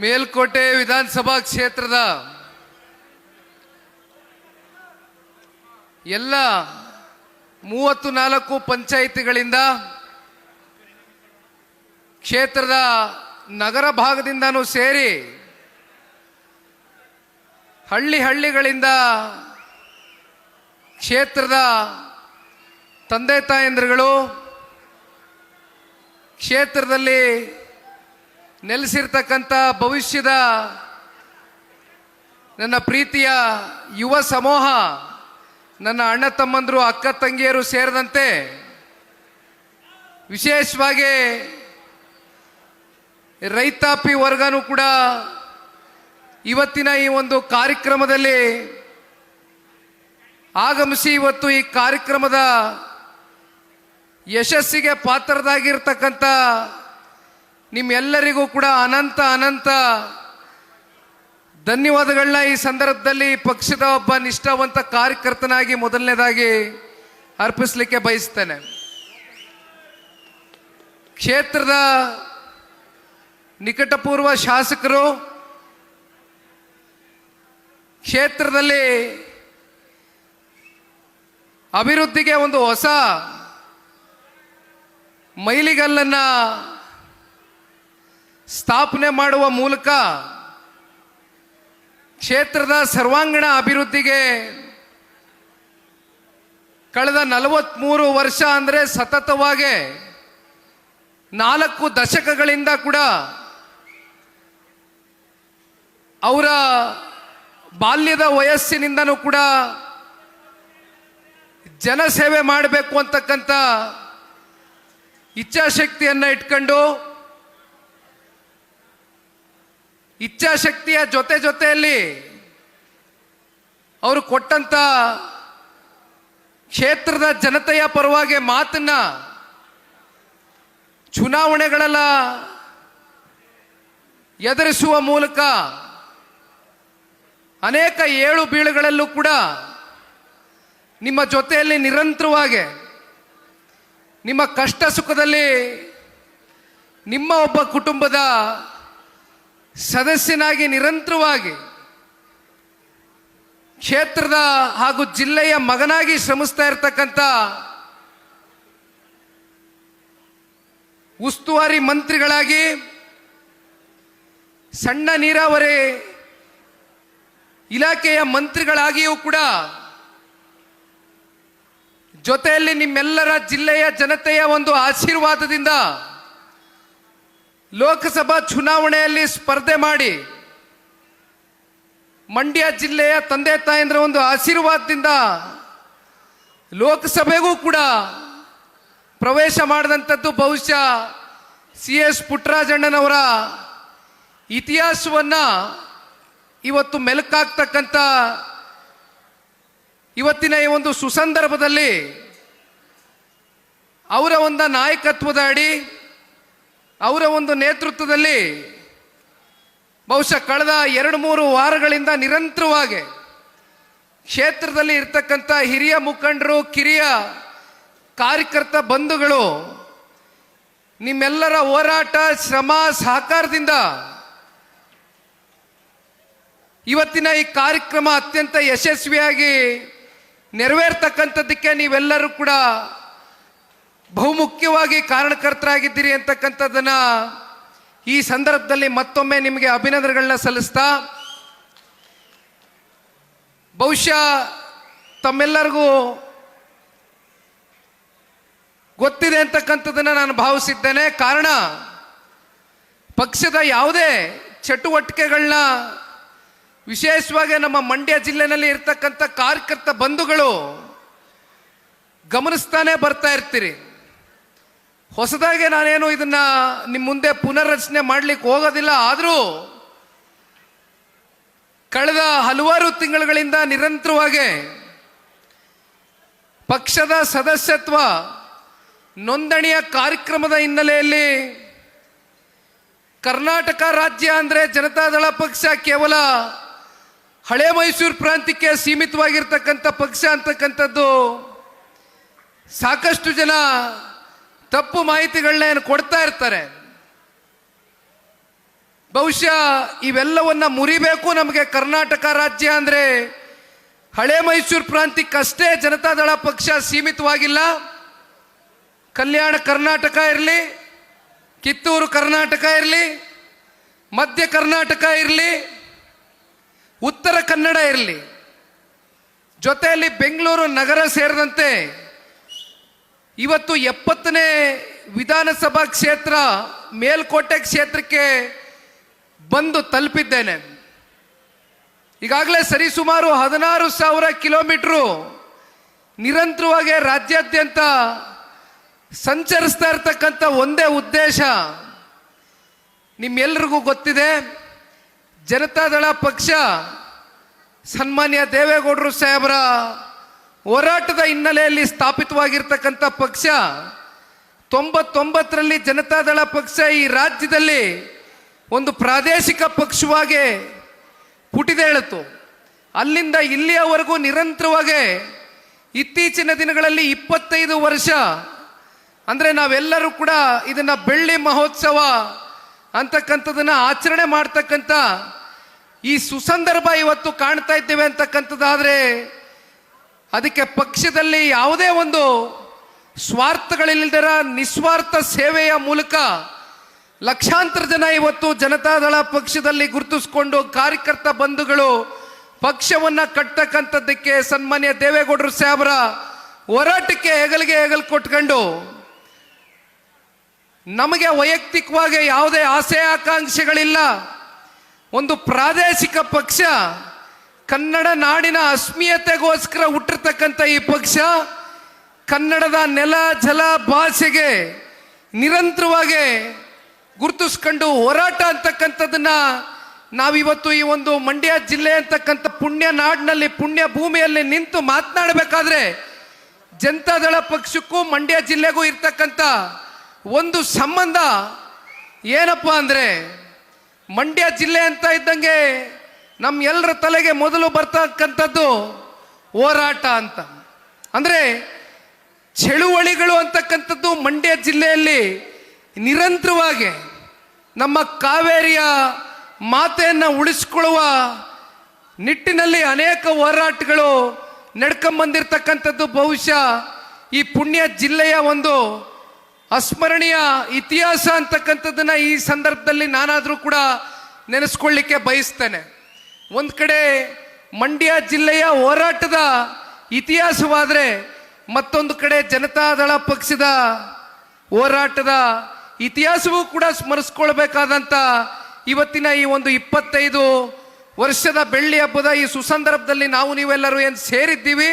ಮೇಲ್ಕೋಟೆ ವಿಧಾನಸಭಾ ಕ್ಷೇತ್ರದ ಎಲ್ಲ 34 ಪಂಚಾಯಿತಿಗಳಿಂದ ಕ್ಷೇತ್ರದ ನಗರ ಭಾಗದಿಂದನೂ ಸೇರಿ ಹಳ್ಳಿಗಳಿಂದ ಕ್ಷೇತ್ರದ ತಂದೆ ತಾಯಂದಿರುಗಳು ಕ್ಷೇತ್ರದಲ್ಲಿ ನೆಲೆಸಿರ್ತಕ್ಕಂಥ ಭವಿಷ್ಯದ ನನ್ನ ಪ್ರೀತಿಯ ಯುವ ಸಮೂಹ, ನನ್ನ ಅಣ್ಣ ತಮ್ಮಂದರು ಅಕ್ಕ ತಂಗಿಯರು ಸೇರಿದಂತೆ ವಿಶೇಷವಾಗಿ ರೈತಾಪಿ ವರ್ಗನೂ ಕೂಡ ಇವತ್ತಿನ ಈ ಒಂದು ಕಾರ್ಯಕ್ರಮದಲ್ಲಿ ಆಗಮಿಸಿ ಇವತ್ತು ಈ ಕಾರ್ಯಕ್ರಮದ ಯಶಸ್ಸಿಗೆ ಪಾತ್ರರಾಗಿರ್ತಕ್ಕಂಥ ನಿಮ್ಮೆಲ್ಲರಿಗೂ ಕೂಡ ಅನಂತ ಧನ್ಯವಾದಗಳನ್ನ ಈ ಸಂದರ್ಭದಲ್ಲಿ ಪಕ್ಷದ ಒಬ್ಬ ನಿಷ್ಠಾವಂತ ಕಾರ್ಯಕರ್ತನಾಗಿ ಮೊದಲನೇದಾಗಿ ಅರ್ಪಿಸಲಿಕ್ಕೆ ಬಯಸ್ತೇನೆ. ಕ್ಷೇತ್ರದ ನಿಕಟಪೂರ್ವ ಶಾಸಕರು ಕ್ಷೇತ್ರದಲ್ಲಿ ಅಭಿವೃದ್ಧಿಗೆ ಒಂದು ಹೊಸ ಮೈಲಿಗಲ್ಲನ್ನ ಸ್ಥಾಪನೆ ಮಾಡುವ ಮೂಲಕ ಕ್ಷೇತ್ರದ ಸರ್ವಾಂಗೀಣ ಅಭಿವೃದ್ಧಿಗೆ ಕಳೆದ 43 ವರ್ಷ ಅಂದರೆ ಸತತವಾಗಿ 4 ದಶಕಗಳಿಂದ ಕೂಡ ಅವರ ಬಾಲ್ಯದ ವಯಸ್ಸಿನಿಂದನೂ ಕೂಡ ಜನಸೇವೆ ಮಾಡಬೇಕು ಅಂತಕ್ಕಂಥ ಇಚ್ಛಾಶಕ್ತಿಯನ್ನು ಇಟ್ಕೊಂಡು ಇಚ್ಛಾಶಕ್ತಿಯ ಜೊತೆಯಲ್ಲಿ ಅವರು ಕೊಟ್ಟಂತ ಕ್ಷೇತ್ರದ ಜನತೆಯ ಪರವಾಗಿ ಮಾತನ್ನ ಚುನಾವಣೆಗಳೆಲ್ಲ ಎದುರಿಸುವ ಮೂಲಕ ಅನೇಕ ಏಳು ಬೀಳುಗಳಲ್ಲೂ ಕೂಡ ನಿಮ್ಮ ಜೊತೆಯಲ್ಲಿ ನಿರಂತರವಾಗಿ ನಿಮ್ಮ ಕಷ್ಟ ಸುಖದಲ್ಲಿ ನಿಮ್ಮ ಒಬ್ಬ ಕುಟುಂಬದ ಸದಸ್ಯನಾಗಿ ನಿರಂತರವಾಗಿ ಕ್ಷೇತ್ರದ ಹಾಗೂ ಜಿಲ್ಲೆಯ ಮಗನಾಗಿ ಶ್ರಮಿಸ್ತಾ ಇರತಕ್ಕಂಥ ಉಸ್ತುವಾರಿ ಮಂತ್ರಿಗಳಾಗಿ ಸಣ್ಣ ನೀರಾವರಿ ಇಲಾಖೆಯ ಮಂತ್ರಿಗಳಾಗಿಯೂ ಕೂಡ ಜೊತೆಯಲ್ಲಿ ನಿಮ್ಮೆಲ್ಲರ ಜಿಲ್ಲೆಯ ಜನತೆಯ ಒಂದು ಆಶೀರ್ವಾದದಿಂದ ಲೋಕಸಭಾ ಚುನಾವಣೆಯಲ್ಲಿ ಸ್ಪರ್ಧೆ ಮಾಡಿ ಮಂಡ್ಯ ಜಿಲ್ಲೆಯ ತಂದೆ ತಾಯಂದ್ರ ಒಂದು ಆಶೀರ್ವಾದದಿಂದ ಲೋಕಸಭೆಗೂ ಕೂಡ ಪ್ರವೇಶ ಮಾಡಿದಂಥದ್ದು ಬಹುಶಃ CS ಪುಟ್ಟರಾಜಣ್ಣನವರ ಇತಿಹಾಸವನ್ನ ಇವತ್ತು ಮೆಲುಕಾಗ್ತಕ್ಕಂಥ ಇವತ್ತಿನ ಈ ಒಂದು ಸುಸಂದರ್ಭದಲ್ಲಿ ಅವರ ಒಂದು ನಾಯಕತ್ವದ ಅಡಿ ಅವರ ಒಂದು ನೇತೃತ್ವದಲ್ಲಿ ಬಹುಶಃ ಕಳೆದ 2-3 ವಾರಗಳಿಂದ ನಿರಂತರವಾಗಿ ಕ್ಷೇತ್ರದಲ್ಲಿ ಇರ್ತಕ್ಕಂಥ ಹಿರಿಯ ಮುಖಂಡರು, ಕಿರಿಯ ಕಾರ್ಯಕರ್ತ ಬಂಧುಗಳು ನಿಮ್ಮೆಲ್ಲರ ಹೋರಾಟ, ಶ್ರಮ, ಸಹಕಾರದಿಂದ ಇವತ್ತಿನ ಈ ಕಾರ್ಯಕ್ರಮ ಅತ್ಯಂತ ಯಶಸ್ವಿಯಾಗಿ ನೆರವೇರ್ತಕ್ಕಂಥದ್ದಕ್ಕೆ ನೀವೆಲ್ಲರೂ ಕೂಡ ಬಹುಮುಖ್ಯವಾಗಿ ಕಾರಣಕರ್ತರಾಗಿದ್ದೀರಿ ಅಂತಕ್ಕಂಥದ್ದನ್ನ ಈ ಸಂದರ್ಭದಲ್ಲಿ ಮತ್ತೊಮ್ಮೆ ನಿಮಗೆ ಅಭಿನಂದನೆಗಳನ್ನ ಸಲ್ಲಿಸ್ತಾ, ಬಹುಶಃ ತಮ್ಮೆಲ್ಲರಿಗೂ ಗೊತ್ತಿದೆ ಅಂತಕ್ಕಂಥದ್ದನ್ನ ನಾನು ಭಾವಿಸಿದ್ದೇನೆ. ಕಾರಣ ಪಕ್ಷದ ಯಾವುದೇ ಚಟುವಟಿಕೆಗಳನ್ನ ವಿಶೇಷವಾಗಿ ನಮ್ಮ ಮಂಡ್ಯ ಜಿಲ್ಲೆನಲ್ಲಿ ಇರ್ತಕ್ಕಂಥ ಕಾರ್ಯಕರ್ತ ಬಂಧುಗಳು ಗಮನಿಸ್ತಾನೆ ಬರ್ತಾ ಇರ್ತೀರಿ. ಹೊಸದಾಗಿ ನಾನೇನು ಇದನ್ನ ನಿಮ್ಮ ಮುಂದೆ ಪುನರ್ರಚನೆ ಮಾಡ್ಲಿಕ್ಕೆ ಹೋಗೋದಿಲ್ಲ. ಆದರೂ ಕಳೆದ ಹಲವಾರು ತಿಂಗಳುಗಳಿಂದ ನಿರಂತರವಾಗಿ ಪಕ್ಷದ ಸದಸ್ಯತ್ವ ನೋಂದಣಿಯ ಕಾರ್ಯಕ್ರಮದ ಹಿನ್ನೆಲೆಯಲ್ಲಿ ಕರ್ನಾಟಕ ರಾಜ್ಯ ಅಂದರೆ ಜನತಾದಳ ಪಕ್ಷ ಕೇವಲ ಹಳೆ ಮೈಸೂರು ಪ್ರಾಂತ್ಯಕ್ಕೆ ಸೀಮಿತವಾಗಿರ್ತಕ್ಕಂಥ ಪಕ್ಷ ಅಂತಕ್ಕಂಥದ್ದು ಸಾಕಷ್ಟು ಜನ ತಪ್ಪು ಮಾಹಿತಿಗಳನ್ನ ಏನು ಕೊಡ್ತಾ ಇರ್ತಾರೆ. ಬಹುಶಃ ಇವೆಲ್ಲವನ್ನ ಮುರಿಬೇಕು. ನಮಗೆ ಕರ್ನಾಟಕ ರಾಜ್ಯ ಅಂದ್ರೆ ಹಳೆ ಮೈಸೂರು ಪ್ರಾಂತ್ಯಕ್ಕಷ್ಟೇ ಜನತಾದಳ ಪಕ್ಷ ಸೀಮಿತವಾಗಿಲ್ಲ. ಕಲ್ಯಾಣ ಕರ್ನಾಟಕ ಇರಲಿ, ಕಿತ್ತೂರು ಕರ್ನಾಟಕ ಇರಲಿ, ಮಧ್ಯ ಕರ್ನಾಟಕ ಇರಲಿ, ಉತ್ತರ ಕನ್ನಡ ಇರಲಿ, ಜೊತೆಯಲ್ಲಿ ಬೆಂಗಳೂರು ನಗರ ಸೇರಿದಂತೆ ಇವತ್ತು 70ನೇ ವಿಧಾನಸಭಾ ಕ್ಷೇತ್ರ ಮೇಲ್ಕೋಟೆ ಕ್ಷೇತ್ರಕ್ಕೆ ಬಂದು ತಲುಪಿದ್ದೇನೆ. ಈಗಾಗಲೇ ಸರಿಸುಮಾರು 16,000 ಕಿಲೋಮೀಟರು ನಿರಂತರವಾಗಿ ರಾಜ್ಯಾದ್ಯಂತ ಸಂಚರಿಸ್ತಾ ಇರ್ತಕ್ಕಂಥ ಒಂದೇ ಉದ್ದೇಶ ನಿಮ್ಮೆಲ್ಲರಿಗೂ ಗೊತ್ತಿದೆ. ಜನತಾದಳ ಪಕ್ಷ ಸನ್ಮಾನ್ಯ ದೇವೇಗೌಡರು ಸಾಹೇಬರ ಹೋರಾಟದ ಹಿನ್ನೆಲೆಯಲ್ಲಿ ಸ್ಥಾಪಿತವಾಗಿರ್ತಕ್ಕಂಥ ಪಕ್ಷ. 99ರಲ್ಲಿ ಜನತಾದಳ ಪಕ್ಷ ಈ ರಾಜ್ಯದಲ್ಲಿ ಒಂದು ಪ್ರಾದೇಶಿಕ ಪಕ್ಷವಾಗಿ ಪುಟಿದೇಳಿತು. ಅಲ್ಲಿಂದ ಇಲ್ಲಿಯವರೆಗೂ ನಿರಂತರವಾಗಿ ಇತ್ತೀಚಿನ ದಿನಗಳಲ್ಲಿ 25 ವರ್ಷ ಅಂದರೆ ನಾವೆಲ್ಲರೂ ಕೂಡ ಇದನ್ನ ಬೆಳ್ಳಿ ಮಹೋತ್ಸವ ಅಂತಕ್ಕಂಥದನ್ನ ಆಚರಣೆ ಮಾಡ್ತಕ್ಕಂಥ ಈ ಸುಸಂದರ್ಭ ಇವತ್ತು ಕಾಣ್ತಾ ಇದ್ದೇವೆ ಅಂತಕ್ಕಂಥದ್ದಾದ್ರೆ ಅದಕ್ಕೆ ಪಕ್ಷದಲ್ಲಿ ಯಾವುದೇ ಒಂದು ಸ್ವಾರ್ಥಗಳಿಲ್ಲದರ ನಿಸ್ವಾರ್ಥ ಸೇವೆಯ ಮೂಲಕ ಲಕ್ಷಾಂತರ ಜನ ಇವತ್ತು ಜನತಾದಳ ಪಕ್ಷದಲ್ಲಿ ಗುರುತಿಸಿಕೊಂಡು ಕಾರ್ಯಕರ್ತ ಬಂಧುಗಳು ಪಕ್ಷವನ್ನ ಕಟ್ಟತಕ್ಕಂಥದ್ದಕ್ಕೆ ಸನ್ಮಾನ್ಯ ದೇವೇಗೌಡರು ಸಾಹೇಬರ ಹೋರಾಟಕ್ಕೆ ಹೆಗಲಿಗೆ ಹೆಗಲು ಕೊಟ್ಕೊಂಡು ನಮಗೆ ವೈಯಕ್ತಿಕವಾಗಿ ಯಾವುದೇ ಆಸೆ ಆಕಾಂಕ್ಷೆಗಳಿಲ್ಲ. ಒಂದು ಪ್ರಾದೇಶಿಕ ಪಕ್ಷ, ಕನ್ನಡ ನಾಡಿನ ಅಸ್ಮಿಯತೆಗೋಸ್ಕರ ಹುಟ್ಟಿರ್ತಕ್ಕಂಥ ಈ ಪಕ್ಷ ಕನ್ನಡದ ನೆಲ ಜಲ ಭಾಷೆಗೆ ನಿರಂತರವಾಗಿ ಗುರುತಿಸ್ಕೊಂಡು ಹೋರಾಟ ಅಂತಕ್ಕಂಥದ್ದನ್ನ ನಾವಿವತ್ತು ಈ ಒಂದು ಮಂಡ್ಯ ಜಿಲ್ಲೆ ಅಂತಕ್ಕಂಥ ಪುಣ್ಯ ನಾಡಿನಲ್ಲಿ ಪುಣ್ಯ ಭೂಮಿಯಲ್ಲಿ ನಿಂತು ಮಾತನಾಡಬೇಕಾದ್ರೆ ಜನತಾದಳ ಪಕ್ಷಕ್ಕೂ ಮಂಡ್ಯ ಜಿಲ್ಲೆಗೂ ಇರ್ತಕ್ಕಂಥ ಒಂದು ಸಂಬಂಧ ಏನಪ್ಪ ಅಂದ್ರೆ ಮಂಡ್ಯ ಜಿಲ್ಲೆ ಅಂತ ಇದ್ದಂಗೆ ನಮ್ಮ ಎಲ್ಲರ ತಲೆಗೆ ಮೊದಲು ಬರ್ತಕ್ಕಂಥದ್ದು ಹೋರಾಟ ಅಂತ. ಅಂದ್ರೆ ಚಳುವಳಿಗಳು ಅಂತಕ್ಕಂಥದ್ದು ಮಂಡ್ಯ ಜಿಲ್ಲೆಯಲ್ಲಿ ನಿರಂತರವಾಗಿ ನಮ್ಮ ಕಾವೇರಿಯ ಮಾತೆಯನ್ನು ಉಳಿಸ್ಕೊಳ್ಳುವ ನಿಟ್ಟಿನಲ್ಲಿ ಅನೇಕ ಹೋರಾಟಗಳು ನಡ್ಕೊಂಬಂದಿರ್ತಕ್ಕಂಥದ್ದು ಬಹುಶಃ ಈ ಪುಣ್ಯ ಜಿಲ್ಲೆಯ ಒಂದು ಅಸ್ಮರಣೀಯ ಇತಿಹಾಸ ಅಂತಕ್ಕಂಥದ್ದನ್ನ ಈ ಸಂದರ್ಭದಲ್ಲಿ ನಾನಾದರೂ ಕೂಡ ನೆನೆಸ್ಕೊಳ್ಳಿಕ್ಕೆ ಬಯಸ್ತೇನೆ. ಒಂದು ಕಡೆ ಮಂಡ್ಯ ಜಿಲ್ಲೆಯ ಹೋರಾಟದ ಇತಿಹಾಸವಾದರೆ ಮತ್ತೊಂದು ಕಡೆ ಜನತಾದಳ ಪಕ್ಷದ ಹೋರಾಟದ ಇತಿಹಾಸವೂ ಕೂಡ ಸ್ಮರಿಸ್ಕೊಳ್ಬೇಕಾದಂಥ ಇವತ್ತಿನ ಈ ಒಂದು 25 ವರ್ಷದ ಬೆಳ್ಳಿ ಹಬ್ಬದ ಈ ಸುಸಂದರ್ಭದಲ್ಲಿ ನಾವು ನೀವೆಲ್ಲರೂ ಏನು ಸೇರಿದ್ದೀವಿ.